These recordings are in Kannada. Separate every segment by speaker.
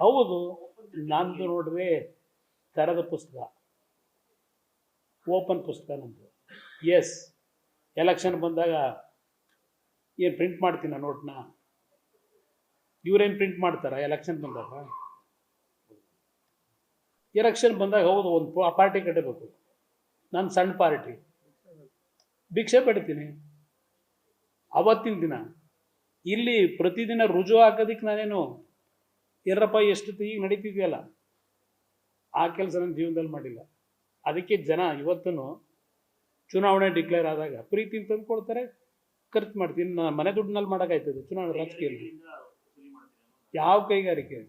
Speaker 1: ಹೌದು, ನಂದು ನೋಡ್ರಿ ತೆರೆದ ಪುಸ್ತಕ, ಓಪನ್ ಪುಸ್ತಕ ನಂದು. ಎಸ್, ಎಲೆಕ್ಷನ್ ಬಂದಾಗ ಏನು ಪ್ರಿಂಟ್ ಮಾಡ್ತೀನ ನೋಟ್ನ? ಇವ್ರೇನು ಪ್ರಿಂಟ್ ಮಾಡ್ತಾರ ಎಲೆಕ್ಷನ್ ಬಂದಾಗ? ಎಲೆಕ್ಷನ್ ಬಂದಾಗ ಹೌದು ಒಂದು ಪಾರ್ಟಿ ಕಟ್ಟಬೇಕು. ನಾನು ಸಣ್ಣ ಪಾರ್ಟಿ, ಭಿಕ್ಷೆ ಬಿಡ್ತೀನಿ ಅವತ್ತಿನ ದಿನ. ಇಲ್ಲಿ ಪ್ರತಿದಿನ ರುಜು ಹಾಕೋದಕ್ಕೆ ನಾನೇನು ಎರಪ್ಪ ಎಷ್ಟು ಈಗ ನಡೀತಿದೆಯಲ್ಲ, ಆ ಕೆಲಸ ನನ್ನ ಜೀವನದಲ್ಲಿ ಮಾಡಿಲ್ಲ. ಅದಕ್ಕೆ ಜನ ಇವತ್ತೂ ಚುನಾವಣೆ ಡಿಕ್ಲೇರ್ ಆದಾಗ ಪ್ರೀತಿ ತಂದು ಕೊಡ್ತಾರೆ, ಖರ್ಚು ಮಾಡ್ತೀನಿ. ನಾನು ಮನೆ ದುಡ್ಡಿನಲ್ಲಿ ಮಾಡೋಕ್ಕಾಯ್ತದೆ ಚುನಾವಣೆ ರಾಜಕೀಯದಲ್ಲಿ? ಯಾವ ಕೈಗಾರಿಕೆ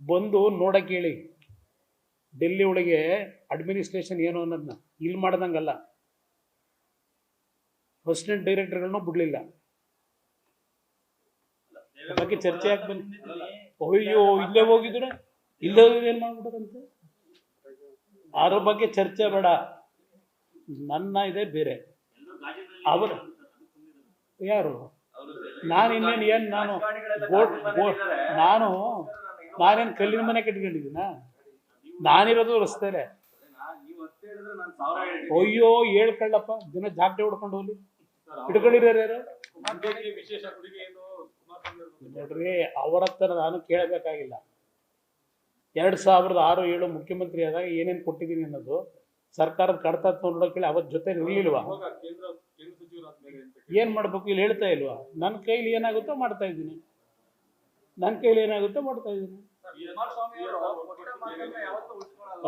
Speaker 1: ಬಂದು ನೋಡಕ್ಕೆ ಹೇಳಿ. ಡೆಲ್ಲಿ ಒಳಗೆ ಅಡ್ಮಿನಿಸ್ಟ್ರೇಷನ್ ಏನು ಅನ್ನೋದನ್ನ ಇಲ್ಲಿ ಮಾಡ್ದಂಗಲ್ಲ. ಅಸಿಸ್ಟೆಂಟ್ ಡೈರೆಕ್ಟರ್ಗಳನ್ನೂ ಬಿಡಲಿಲ್ಲ. ಬಗ್ಗೆ ಚರ್ಚೆ ಯಾಕೆ ಬಂದು? ಅಯ್ಯೋ, ಇಲ್ಲೇ ಹೋಗಿದ್ರೆ ಇಲ್ಲೇ ಏನು ಮಾಡ್ಬಿಡೋದಂತೆ? ಅದ್ರ ಬಗ್ಗೆ ಚರ್ಚೆ ಬೇಡ. ನನ್ನ ಇದೆ ಬೇರೆ. ಅವರು ಯಾರು? ನಾನು ಇನ್ನೇನು ಏನು ನಾನೇನು ಕಲ್ಲಿನ ಮನೆ ಕಟ್ಕೊಂಡಿದ್ದೀನ? ನಾನಿರೋದು ರಸ್ತೆಲೆ. ಅಯ್ಯೋ ಹೇಳ್ಕೊಳ್ಳಪ್ಪ, ದಿನ ಜಾಗಟೆ ಹೊಡ್ಕೊಂಡು ಹೋಗ್ಲಿ. ಹಿಡ್ಕೊಂಡಿರೋರು ಯಾರು ನೋಡ್ರಿ? ಅವರ ಹತ್ರ ನಾನು ಕೇಳಬೇಕಾಗಿಲ್ಲ. 2006-7 ಮುಖ್ಯಮಂತ್ರಿ ಆದಾಗ ಏನೇನು ಕೊಟ್ಟಿದ್ದೀನಿ ಅನ್ನೋದು ಸರ್ಕಾರದ ಕಡತ ನೋಡೋಕೆ ಅವತ್ತು ಜೊತೆ ನಿಲ್ಲಿಲ್ವಾ? ಏನು ಮಾಡಬೇಕು ಇಲ್ಲಿ ಹೇಳ್ತಾ ಇಲ್ವಾ? ನನ್ನ ಕೈಲಿ ಏನಾಗುತ್ತೋ ಮಾಡ್ತಾ ಇದ್ದೀನಿ.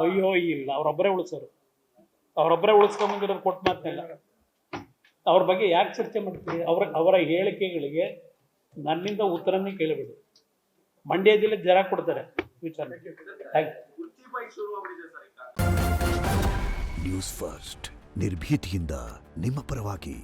Speaker 1: ಅಯ್ಯೋ ಇಲ್ಲ, ಅವರೊಬ್ಬರೇ ಉಳಿಸೋರು. ಅವರೊಬ್ಬರೇ ಉಳಿಸ್ಕೊಂಬಂದಿರೋದು ಕೊಟ್ಟು ಮಾತಲ್ಲ. ಅವ್ರ ಬಗ್ಗೆ ಯಾಕೆ ಚರ್ಚೆ ಮಾಡ್ತೀವಿ? ಅವರ ಹೇಳಿಕೆಗಳಿಗೆ ನನ್ನಿಂದ ಉತ್ತರನೇ ಕೇಳಬೇಡಿ. ಮಂಡ್ಯ ಜಿಲ್ಲೆ ಜರ ಕೊಡ್ತಾರೆ ವಿಚಾರ.
Speaker 2: ನ್ಯೂಸ್ ಫಸ್ಟ್, ನಿರ್ಭೀತಿಯಿಂದ ನಿಮ್ಮ ಪರವಾಗಿ.